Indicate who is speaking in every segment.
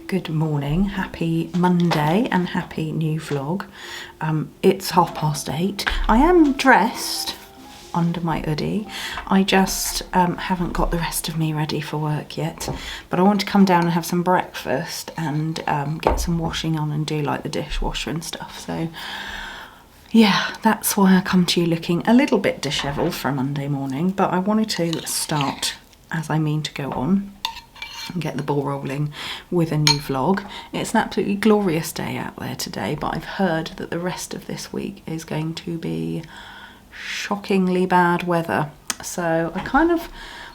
Speaker 1: Good morning, happy Monday and happy new vlog. It's 8:30. I am dressed under my hoodie. I just haven't got the rest of me ready for work yet, but I want to come down and have some breakfast and get some washing on and do like the dishwasher and stuff. So yeah, that's why I come to you looking a little bit dishevelled for a Monday morning, but I wanted to start as I mean to go on and get the ball rolling with a new vlog. It's an absolutely glorious day out there today, but I've heard that the rest of this week is going to be shockingly bad weather. So I kind of,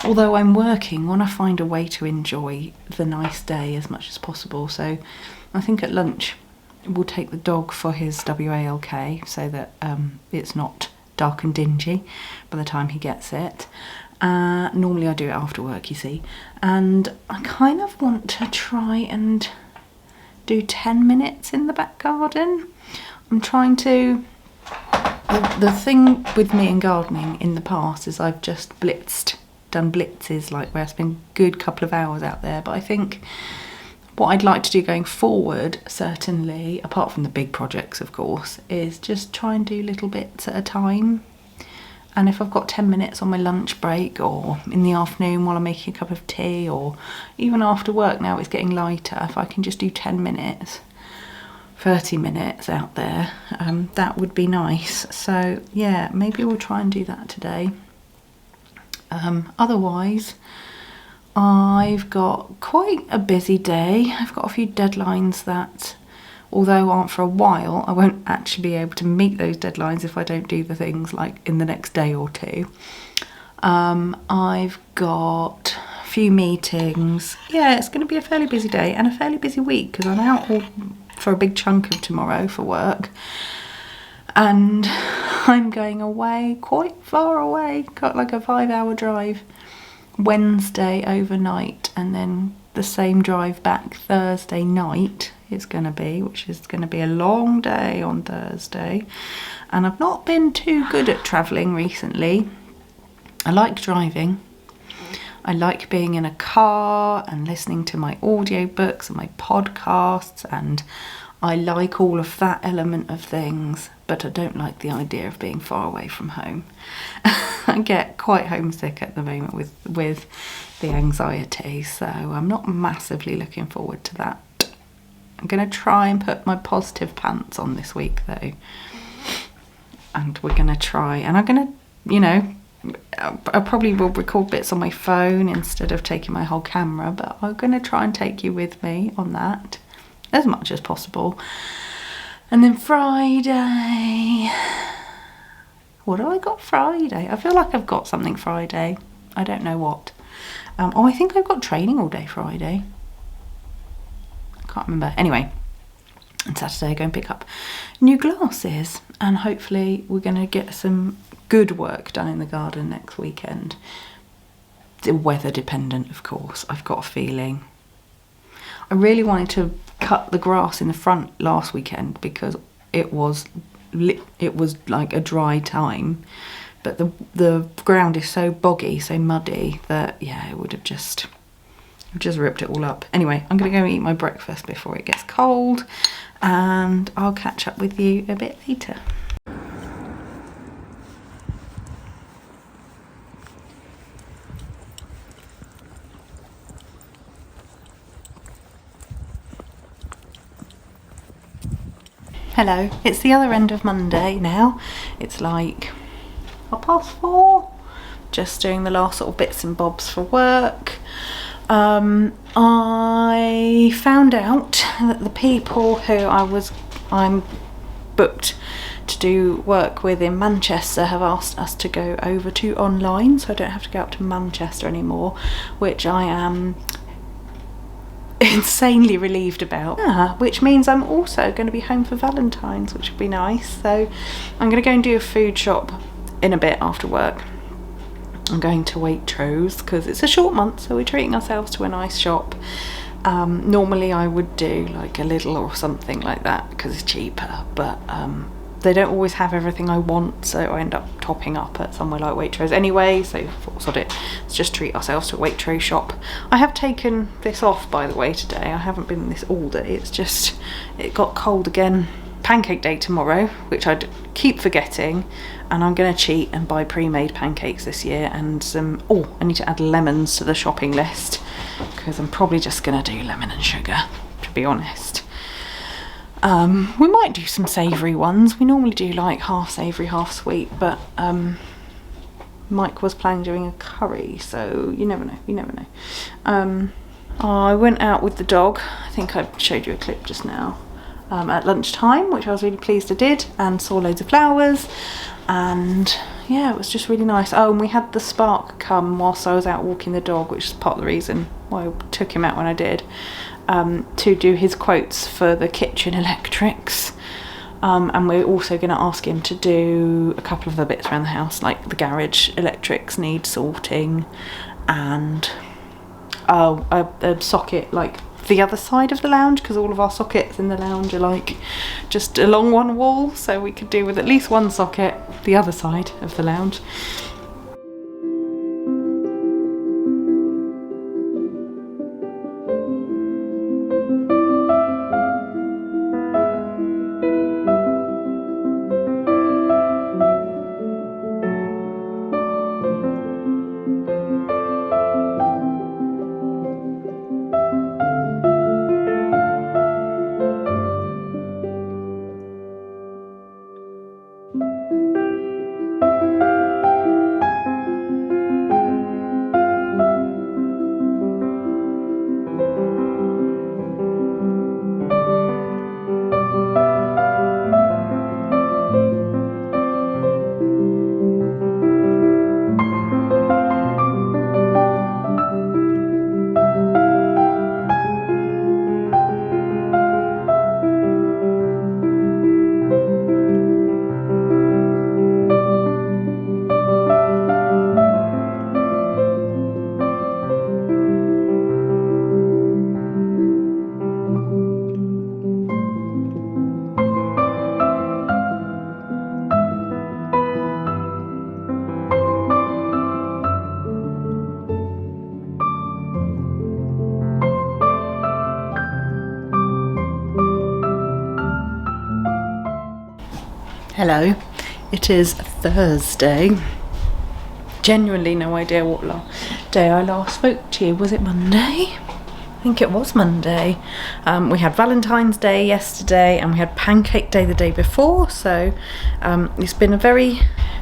Speaker 1: although I'm working, want to find a way to enjoy the nice day as much as possible. So I think at lunch we'll take the dog for his WALK so that it's not dark and dingy by the time he gets it. Normally I do it after work, you see, and I kind of want to try and do 10 minutes in the back garden. I'm trying to, the thing with me and gardening in the past is I've just done blitzes, like where I spend a good couple of hours out there, but I think what I'd like to do going forward, certainly, apart from the big projects of course, is just try and do little bits at a time. And if I've got 10 minutes on my lunch break or in the afternoon while I'm making a cup of tea, or even after work now it's getting lighter, if I can just do 10 minutes, 30 minutes out there, that would be nice. So yeah, maybe we'll try and do that today. Otherwise, I've got quite a busy day. I've got a few deadlines that, although aren't for a while, I won't actually be able to meet those deadlines if I don't do the things like in the next day or two. I've got a few meetings. Yeah, it's going to be a fairly busy day and a fairly busy week because I'm out for a big chunk of tomorrow for work. And I'm going away quite far away, got like a 5-hour drive Wednesday overnight, and then the same drive back Thursday night it's going to be, which is going to be a long day on Thursday. And I've not been too good at travelling recently. I like driving. I like being in a car and listening to my audiobooks and my podcasts, and I like all of that element of things, but I don't like the idea of being far away from home. I get quite homesick at the moment with the anxiety, so I'm not massively looking forward to that. I'm going to try and put my positive pants on this week though, and we're going to try, and I'm going to, you know, I probably will record bits on my phone instead of taking my whole camera, but I'm going to try and take you with me on that as much as possible. And then Friday, what have I got Friday? I feel like I've got something Friday. I don't know what. I think I've got training all day Friday. I can't remember. Anyway, on Saturday I go and pick up new glasses, and hopefully we're going to get some good work done in the garden next weekend. It's weather dependent, of course. I've got a feeling. I really wanted to cut the grass in the front last weekend because it was like a dry time, but the ground is so boggy, so muddy that yeah, it would have just ripped it all up. Anyway, I'm going to go eat my breakfast before it gets cold, and I'll catch up with you a bit later. Hello, it's the other end of Monday now. It's like 4:30. Just doing the last sort of bits and bobs for work. I found out that the people who I'm booked to do work with in Manchester have asked us to go over to online, so I don't have to go up to Manchester anymore, which I am insanely relieved about. Yeah, which means I'm also going to be home for Valentine's, which would be nice. So I'm going to go and do a food shop in a bit after work. I'm going to Waitrose because it's a short month, so we're treating ourselves to a nice shop. Normally I would do like a Lidl or something like that because it's cheaper, but they don't always have everything I want, so I end up topping up at somewhere like Waitrose anyway, so sod it, let's just treat ourselves to a Waitrose shop. I have taken this off, by the way, today. I haven't been in this all day, it's just, it got cold again. Pancake day tomorrow, which I keep forgetting, and I'm going to cheat and buy pre-made pancakes this year, and some, oh, I need to add lemons to the shopping list, because I'm probably just going to do lemon and sugar, to be honest. We might do some savoury ones. We normally do like half savoury, half sweet, but Mike was planning doing a curry, so you never know, I went out with the dog. I think I showed you a clip just now. At lunchtime, which I was really pleased I did, and saw loads of flowers, and yeah, it was just really nice. Oh, and we had the spark come whilst I was out walking the dog, which is part of the reason why I took him out when I did, to do his quotes for the kitchen electrics, and we're also going to ask him to do a couple of the bits around the house, like the garage electrics need sorting, and a socket like the other side of the lounge, because all of our sockets in the lounge are like just along one wall, so we could do with at least one socket the other side of the lounge. Hello, it is Thursday. Genuinely no idea what day I last spoke to you. Was it Monday? I think it was Monday. We had Valentine's Day yesterday, and we had Pancake Day the day before. So it's been a very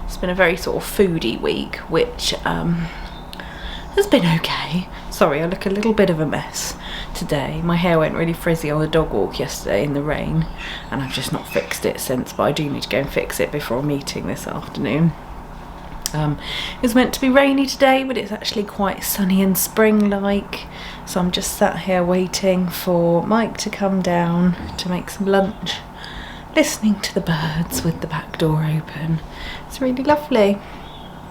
Speaker 1: sort of foodie week, which has been okay. Sorry, I look a little bit of a mess today. My hair went really frizzy on the dog walk yesterday in the rain, and I've just not fixed it since, but I do need to go and fix it before a meeting this afternoon. It was meant to be rainy today, but it's actually quite sunny and spring-like, so I'm just sat here waiting for Mike to come down to make some lunch, listening to the birds with the back door open. It's really lovely.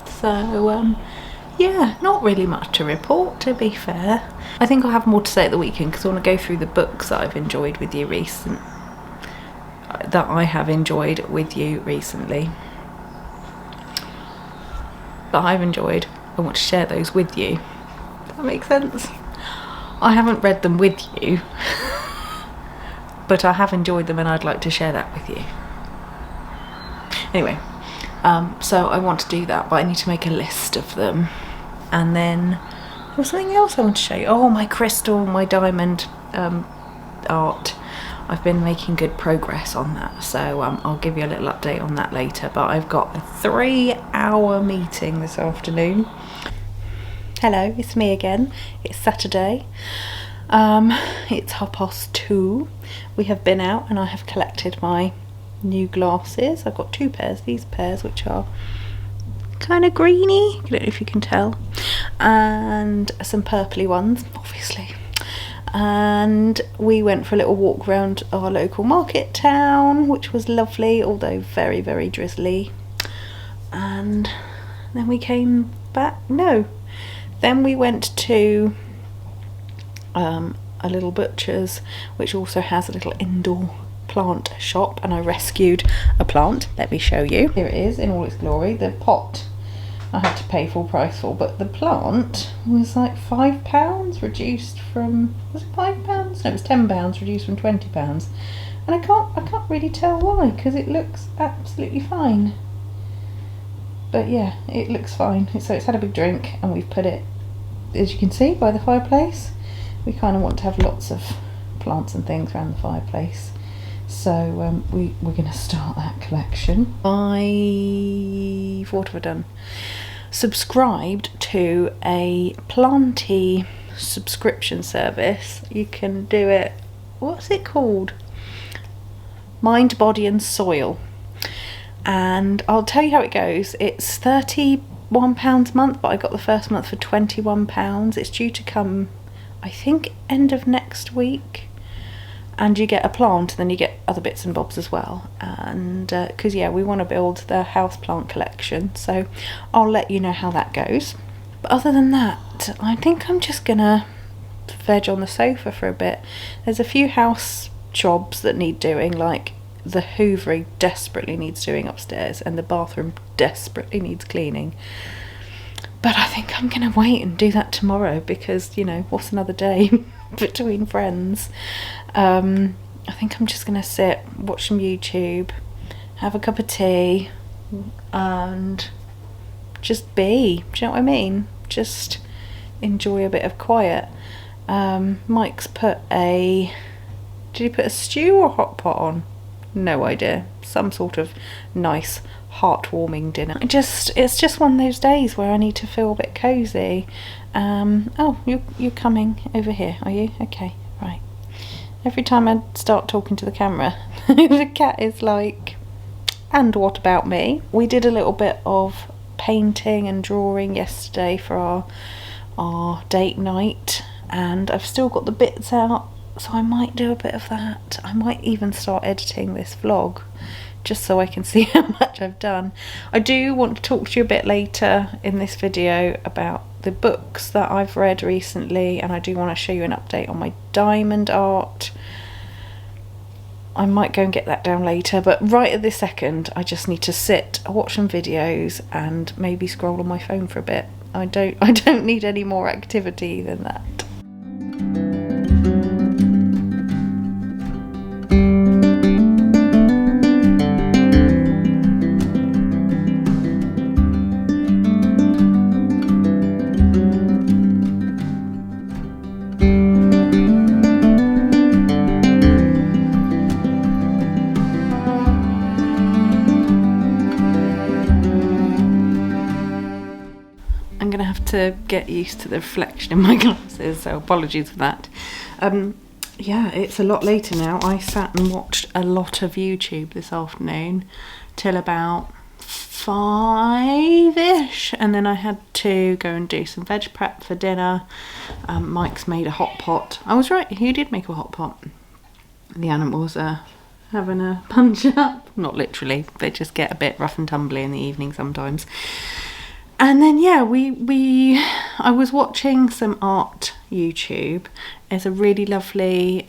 Speaker 1: So yeah, not really much to report, to be fair. I think I'll have more to say at the weekend, because I want to go through the books that I have enjoyed with you recently. That I've enjoyed. I want to share those with you. Does that make sense? I haven't read them with you, but I have enjoyed them, and I'd like to share that with you. Anyway, so I want to do that, but I need to make a list of them. And then there was something else I want to show you. Oh, my crystal, my diamond art. I've been making good progress on that, so I'll give you a little update on that later. But I've got a 3-hour meeting this afternoon. Hello, it's me again. It's Saturday. It's 2:30. We have been out, and I have collected my new glasses. I've got 2 pairs, these pairs, which are kind of greeny, I don't know if you can tell, and some purpley ones, obviously. And we went for a little walk around our local market town, which was lovely, although very, very drizzly. And then we came back. Then we went to a little butcher's, which also has a little indoor plant shop and I rescued a plant. Let me show you. Here it is in all its glory. The pot I had to pay full price for, but the plant was like £5 reduced from, was it £5? No, it was £10 reduced from £20. And I can't really tell why, because it looks absolutely fine. But yeah, it looks fine. So it's had a big drink and we've put it, as you can see, by the fireplace. We kind of want to have lots of plants and things around the fireplace. So we're going to start that collection. What have I done? Subscribed to a planty subscription service. You can do it, what's it called? Mind, Body and Soil. And I'll tell you how it goes. It's £31 a month, but I got the first month for £21. It's due to come, I think, end of next week. And you get a plant, and then you get other bits and bobs as well. And because yeah, we want to build the house plant collection, so I'll let you know how that goes. But other than that, I think I'm just gonna veg on the sofa for a bit. There's a few house jobs that need doing, like the hoovering desperately needs doing upstairs, and the bathroom desperately needs cleaning. But I think I'm gonna wait and do that tomorrow, because, you know, what's another day between friends? I think I'm just gonna sit, watch some YouTube, have a cup of tea, and just be. Do you know what I mean? Just enjoy a bit of quiet. Mike's put a, did he put a stew or hot pot on? No idea. Some sort of nice heartwarming dinner. It's just one of those days where I need to feel a bit cozy. Oh, you're coming over here, are you? Okay, right. Every time I start talking to the camera, the cat is like, and what about me? We did a little bit of painting and drawing yesterday for our date night, and I've still got the bits out, so I might do a bit of that. I might even start editing this vlog just so I can see how much I've done. I do want to talk to you a bit later in this video about the books that I've read recently, and I do want to show you an update on my diamond art. I might go and get that down later, but right at this second I just need to sit, watch some videos, and maybe scroll on my phone for a bit. I don't need any more activity than that. I'm gonna have to get used to the reflection in my glasses, so apologies for that. Yeah, it's a lot later now. I sat and watched a lot of YouTube this afternoon till about 5-ish, and then I had to go and do some veg prep for dinner. Mike's made a hot pot. I was right, he did make a hot pot. The animals are having a punch up. Not literally, they just get a bit rough and tumbly in the evening sometimes. And then yeah, I was watching some art YouTube. There's a really lovely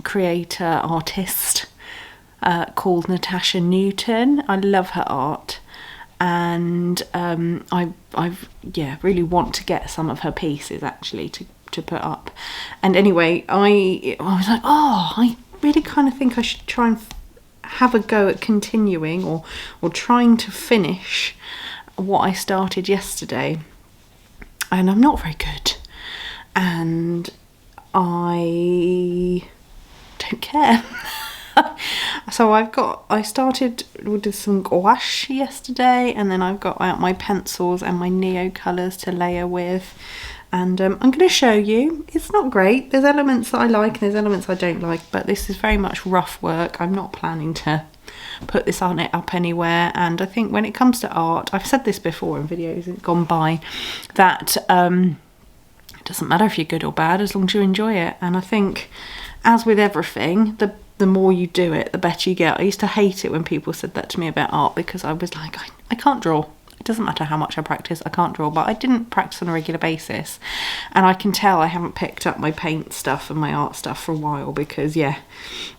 Speaker 1: creator, artist called Natasha Newton. I love her art, and I really want to get some of her pieces actually to put up. And anyway, I was like, oh, I really kind of think I should try and have a go at continuing or trying to finish what I started yesterday, and I'm not very good, and I don't care. So I started with some gouache yesterday, and then I've got out my pencils and my Neo colours to layer with, and I'm going to show you. It's not great. There's elements that I like and there's elements I don't like, but this is very much rough work. I'm not planning to put this on it up anywhere. And I think when it comes to art, I've said this before in videos gone by, that it doesn't matter if you're good or bad as long as you enjoy it. And I think, as with everything, the more you do it, the better you get. I used to hate it when people said that to me about art, because I was like, I can't draw. It doesn't matter how much I practice, I can't draw, but I didn't practice on a regular basis. And I can tell I haven't picked up my paint stuff and my art stuff for a while because, yeah,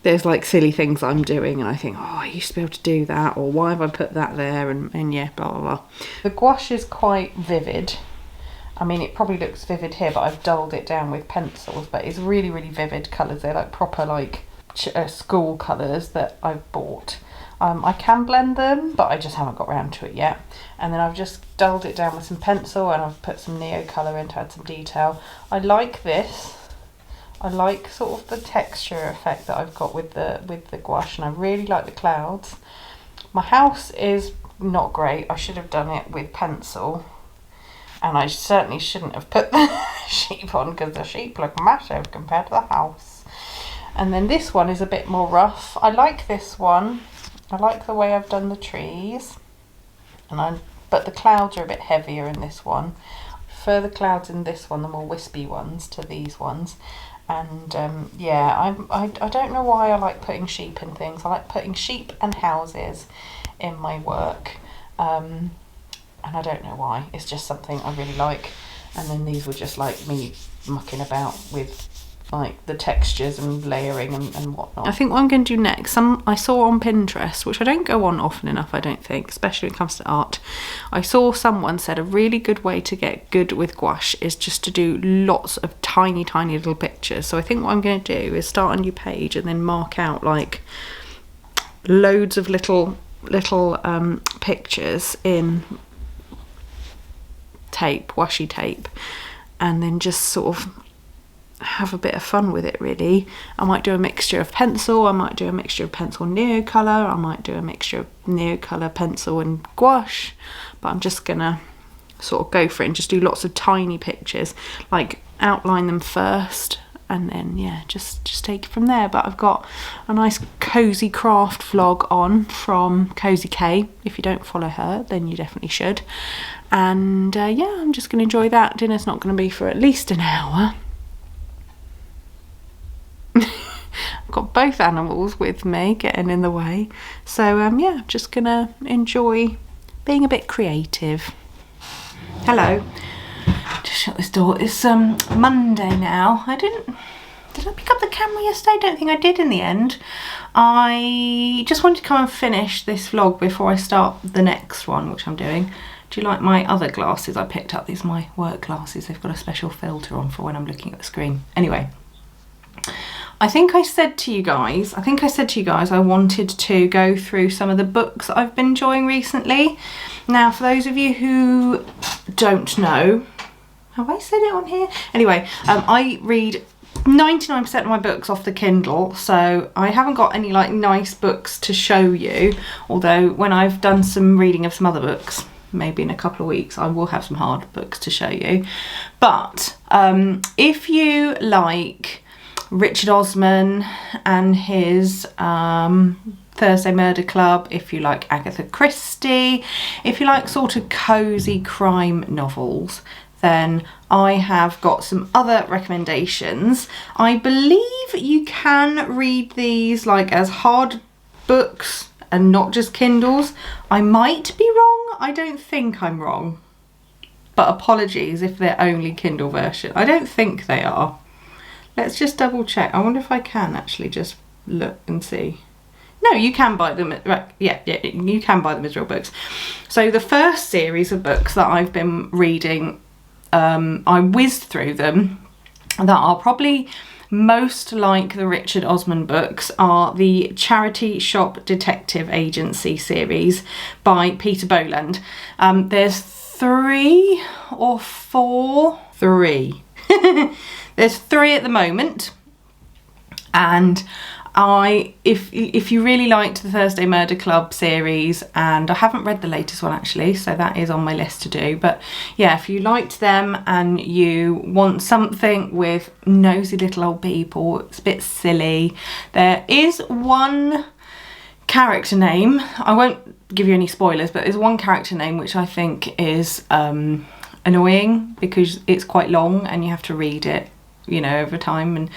Speaker 1: there's like silly things I'm doing and I think, oh, I used to be able to do that, or why have I put that there, and yeah, blah, blah, blah. The gouache is quite vivid. I mean, it probably looks vivid here, but I've dulled it down with pencils, but it's really, really vivid colours. They're like proper like school colours that I've bought. I can blend them, but I just haven't got around to it yet. And then I've just dulled it down with some pencil and I've put some neo colour in to add some detail. I like this. I like sort of the texture effect that I've got with the gouache, and I really like the clouds. My house is not great. I should have done it with pencil. And I certainly shouldn't have put the sheep on because the sheep look massive compared to the house. And then this one is a bit more rough. I like this one. I like the way I've done the trees, but the clouds are a bit heavier in this one. I prefer the clouds in this one, the more wispy ones, to these ones. And yeah, I don't know why I like putting sheep in things. I like putting sheep and houses in my work, and I don't know why. It's just something I really like. And then these were just like me mucking about with like the textures and layering and whatnot. I think what I'm going to do next, I saw on Pinterest, which I don't go on often enough, I don't think, especially when it comes to art. I saw someone said a really good way to get good with gouache is just to do lots of tiny little pictures. So I think what I'm going to do is start a new page and then mark out like loads of little pictures in tape, washi tape, and then just sort of have a bit of fun with it, really. I might do a mixture of pencil, I might do a mixture of pencil neo colour, I might do a mixture of neo colour, pencil and gouache, but I'm just gonna sort of go for it and just do lots of tiny pictures, like outline them first and then yeah, just take it from there. But I've got a nice cozy craft vlog on from Cosy K. If you don't follow her, then you definitely should. And yeah, I'm just gonna enjoy that. Dinner's not gonna be for at least an hour. I've got both animals with me getting in the way, so yeah, I'm just gonna enjoy being a bit creative. Hello, just shut this door. It's Monday now. Did I pick up the camera yesterday? I don't think I did in the end. I just wanted to come and finish this vlog before I start the next one, which I'm doing. Do you like my other glasses I picked up? These are my work glasses. They've got a special filter on for when I'm looking at the screen. Anyway, I think I said to you guys I wanted to go through some of the books I've been enjoying recently. Now, for those of you who don't know, have I said it on here? Anyway, I read 99% of my books off the Kindle, so I haven't got any like nice books to show you, although when I've done some reading of some other books, maybe in a couple of weeks, I will have some hard books to show you. But if you like Richard Osman and his Thursday Murder Club, if you like Agatha Christie, if you like sort of cosy crime novels, then I have got some other recommendations. I believe you can read these like as hard books and not just Kindles. I might be wrong. I don't think I'm wrong, but apologies if they're only Kindle version. I don't think they are. Let's just double check. I wonder if I can actually just look and see. No, you can buy them. Right, yeah, you can buy them as real books. So the first series of books that I've been reading, I whizzed through them, that are probably most like the Richard Osman books, are the Charity Shop Detective Agency series by Peter Boland. There's three. There's three at the moment, and if you really liked the Thursday Murder Club series, and I haven't read the latest one actually, so that is on my list to do, but yeah, if you liked them and you want something with nosy little old people, it's a bit silly, there is one character name, I won't give you any spoilers, but there's one character name which I think is annoying because it's quite long and you have to read it, you know, over time,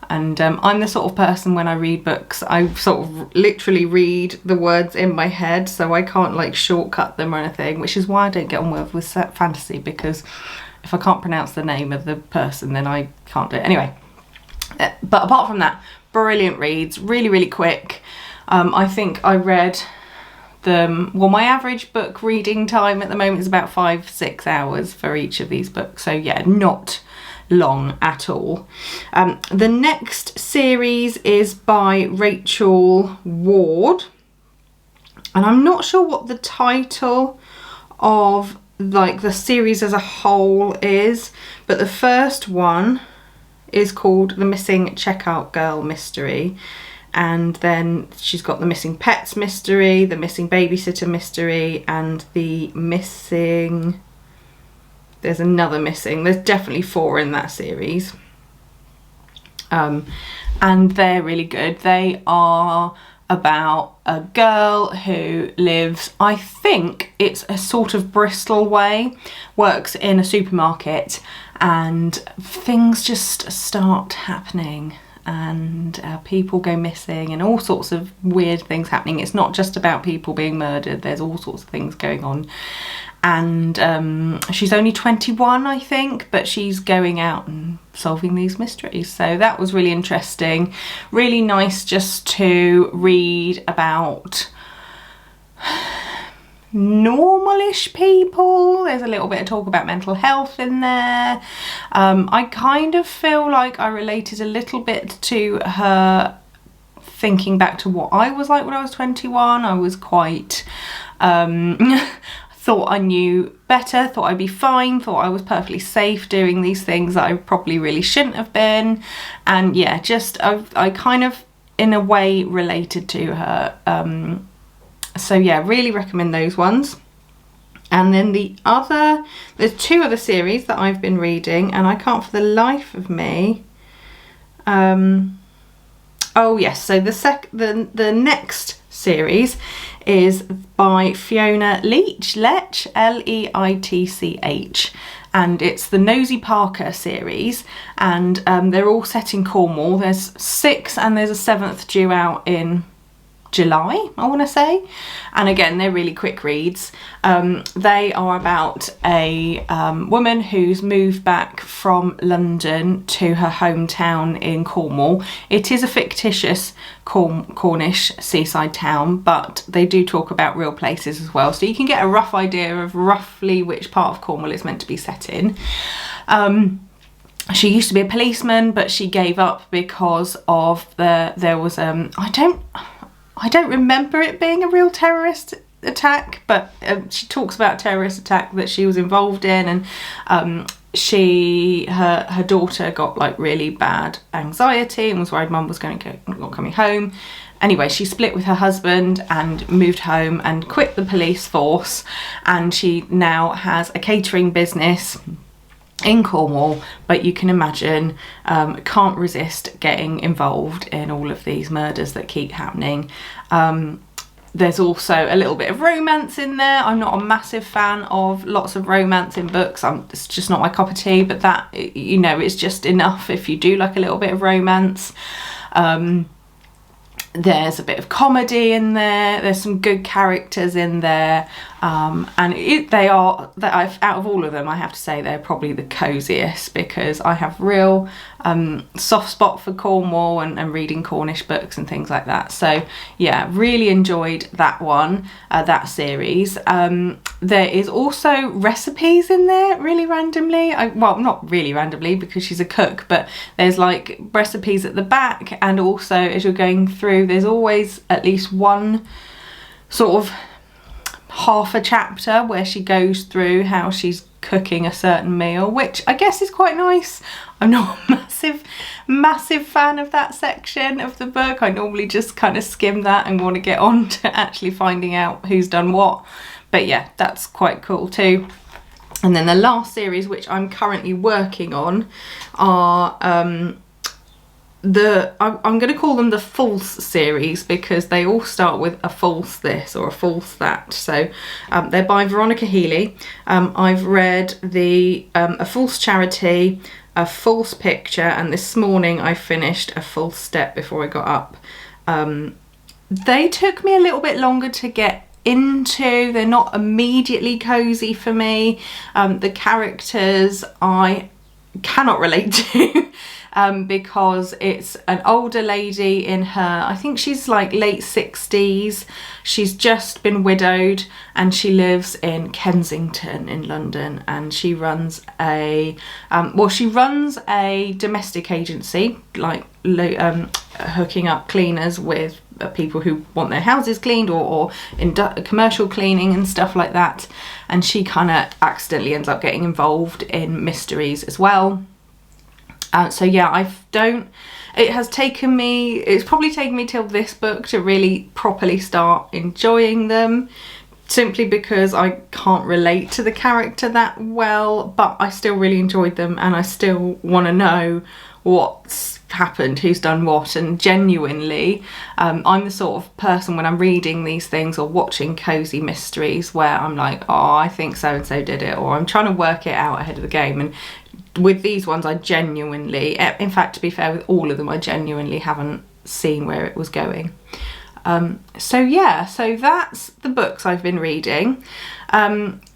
Speaker 1: And I'm the sort of person, when I read books, I sort of literally read the words in my head, so I can't like shortcut them or anything, which is why I don't get on well with fantasy, because if I can't pronounce the name of the person, then I can't do it. Anyway, but apart from that, brilliant reads, really, really quick. I think I read them, well, my average book reading time at the moment is about 5-6 hours for each of these books. So yeah, not long at all. The next series is by Rachel Ward, and I'm not sure what the title of like the series as a whole is, but the first one is called The Missing Checkout Girl Mystery, and then she's got the Missing Pets Mystery, the Missing Babysitter Mystery, and the Missing... there's another missing. There's definitely 4 in that series. And they're really good. They are about a girl who lives, I think it's a sort of Bristol way, works in a supermarket, and things just start happening, and people go missing and all sorts of weird things happening. It's not just about people being murdered, there's all sorts of things going on. And she's only 21, I think, but she's going out and solving these mysteries. So that was really interesting, really nice just to read about normalish people. There's a little bit of talk about mental health in there. I kind of feel like I related a little bit to her, thinking back to what I was like when I was 21. I was quite thought I knew better, thought I'd be fine, thought I was perfectly safe doing these things that I probably really shouldn't have been. And yeah, just I kind of in a way related to her. So yeah, really recommend those ones. And then there's 2 other series that I've been reading, and I can't for the life of me. Oh yes, so the next series is by Fiona Leitch, Leitch, and it's the Nosy Parker series, and they're all set in Cornwall. There's 6 and there's a 7th due out in July, I want to say. And again, they're really quick reads. They are about a woman who's moved back from London to her hometown in Cornwall. It is a fictitious Cornish seaside town, but they do talk about real places as well, so you can get a rough idea of roughly which part of Cornwall it's meant to be set in. She used to be a policeman, but she gave up because of there was I don't remember it being a real terrorist attack, but she talks about a terrorist attack that she was involved in, and her daughter got like really bad anxiety and was worried mum was not coming home. Anyway, she split with her husband and moved home and quit the police force, and she now has a catering business in Cornwall, but you can imagine can't resist getting involved in all of these murders that keep happening. There's also a little bit of romance in there. I'm not a massive fan of lots of romance in books. It's just not my cup of tea, but that, you know, it's just enough if you do like a little bit of romance. There's a bit of comedy in there. There's some good characters in there, and out of all of them, I have to say they're probably the coziest, because I have real soft spot for Cornwall and reading Cornish books and things like that. So yeah, really enjoyed that one, that series. There is also recipes in there really randomly. Well, not really randomly because she's a cook, but there's like recipes at the back, and also as you're going through, there's always at least one sort of half a chapter where she goes through how she's cooking a certain meal, which I guess is quite nice. I'm not a massive fan of that section of the book. I normally just kind of skim that and want to get on to actually finding out who's done what. But yeah, that's quite cool too. And then the last series, which I'm currently working on, are I'm going to call them the false series, because they all start with a false this or a false that. So they're by Veronica Healy. I've read a false charity, a false picture, and this morning I finished a false step before I got up. They took me a little bit longer to get into. They're not immediately cozy for me. The characters I cannot relate to. Because it's an older lady in her, I think she's like late 60s. She's just been widowed and she lives in Kensington in London, and she runs a, she runs a domestic agency, like hooking up cleaners with people who want their houses cleaned, or in commercial cleaning and stuff like that. And she kind of accidentally ends up getting involved in mysteries as well. So yeah, it's probably taken me till this book to really properly start enjoying them, simply because I can't relate to the character that well, but I still really enjoyed them, and I still want to know what's happened, who's done what. And genuinely, I'm the sort of person, when I'm reading these things or watching cozy mysteries, where I'm like, oh, I think so and so did it, or I'm trying to work it out ahead of the game. And with these ones, I genuinely, in fact, to be fair, with all of them, I genuinely haven't seen where it was going. So yeah, so that's the books I've been reading.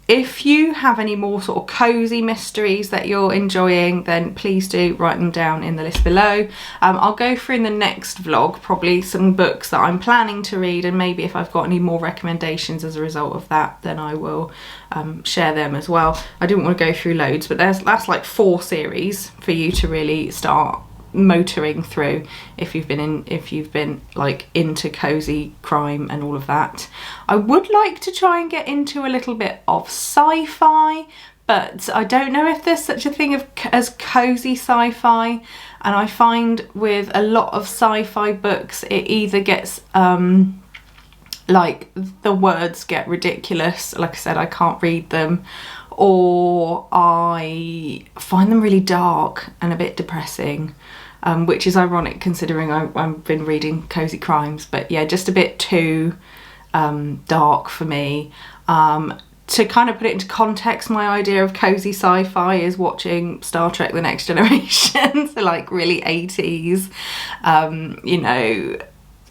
Speaker 1: If you have any more sort of cozy mysteries that you're enjoying, then please do write them down in the list below. I'll go through in the next vlog probably some books that I'm planning to read, and maybe if I've got any more recommendations as a result of that, then I will share them as well. I didn't want to go through loads, but that's like 4 series for you to really start motoring through if you've been like into cozy crime and all of that. I would like to try and get into a little bit of sci-fi, but I don't know if there's such a thing as cozy sci-fi. And I find with a lot of sci-fi books, it either gets like the words get ridiculous, like I said, I can't read them, or I find them really dark and a bit depressing, which is ironic considering I've been reading cozy crimes. But yeah, just a bit too dark for me. To kind of put it into context, my idea of cozy sci-fi is watching Star Trek: The Next Generation, so like really 80s, you know,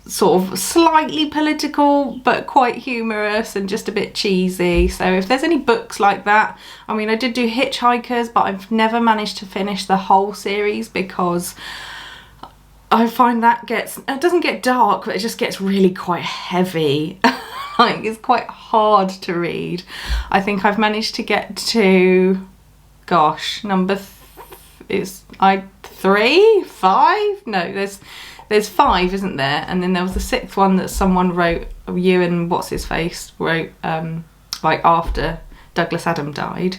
Speaker 1: sort of slightly political but quite humorous and just a bit cheesy. So if there's any books like that, I mean, I did do Hitchhikers, but I've never managed to finish the whole series because I find that it doesn't get dark, but it just gets really quite heavy. Like, it's quite hard to read. I think I've managed to get to, gosh, is 3, 5? No, there's 5, isn't there? And then there was the 6th one that someone wrote, Ewan what's-his-face wrote, like after Douglas Adam died.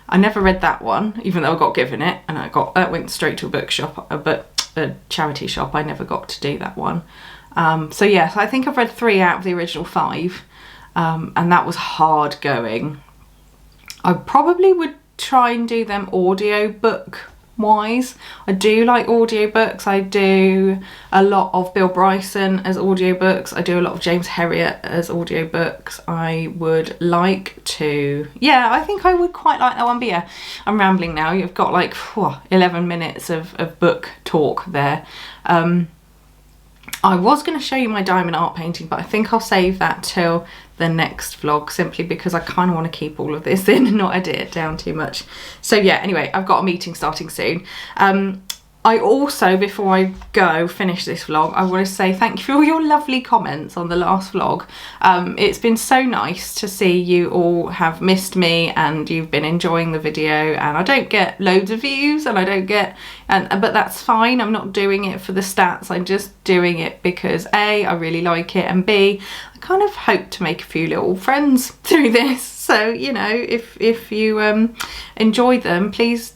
Speaker 1: I never read that one, even though I got given it, and that went straight to a bookshop, a charity shop. I never got to do that one. So yes, I think I've read 3 out of the original 5, and that was hard going. I probably would try and do them audiobook wise. I do like audiobooks. I do a lot of Bill Bryson as audiobooks. I do a lot of James Herriot as audiobooks. I would like to, yeah, I think I would quite like that one. But yeah, I'm rambling now. You've got like 11 minutes of book talk there. I was going to show you my diamond art painting, but I think I'll save that till the next vlog, simply because I kind of want to keep all of this in and not edit it down too much. So yeah, anyway, I've got a meeting starting soon. I also, before I go finish this vlog, I want to say thank you for all your lovely comments on the last vlog. It's been so nice to see you all have missed me and you've been enjoying the video, and I don't get loads of views and I don't get, but that's fine. I'm not doing it for the stats. I'm just doing it because A, I really like it, and B, I kind of hope to make a few little friends through this. So, you know, if you enjoy them, please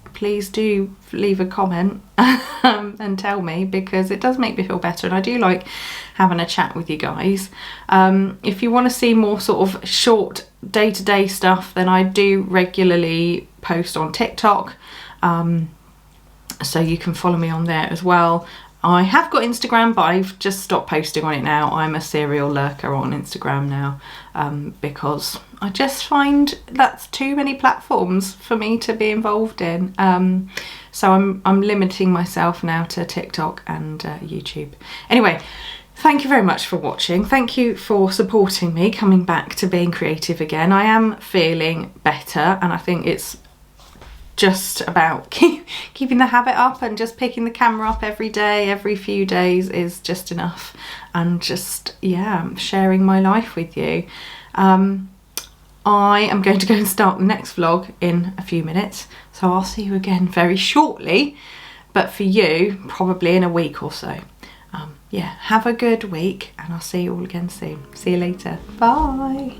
Speaker 1: do leave a comment and tell me, because it does make me feel better, and I do like having a chat with you guys. If you want to see more sort of short day-to-day stuff, then I do regularly post on TikTok, so you can follow me on there as well. I have got Instagram, but I've just stopped posting on it now. I'm a serial lurker on Instagram now, because I just find that's too many platforms for me to be involved in. So I'm limiting myself now to TikTok and YouTube. Anyway, thank you very much for watching. Thank you for supporting me coming back to being creative again. I am feeling better, and I think it's just about keeping the habit up, and just picking the camera up every day, every few days is just enough, and just, yeah, sharing my life with you. I am going to go and start the next vlog in a few minutes, so I'll see you again very shortly, but for you probably in a week or so. Yeah, have a good week, and I'll see you all again soon. See you later. Bye.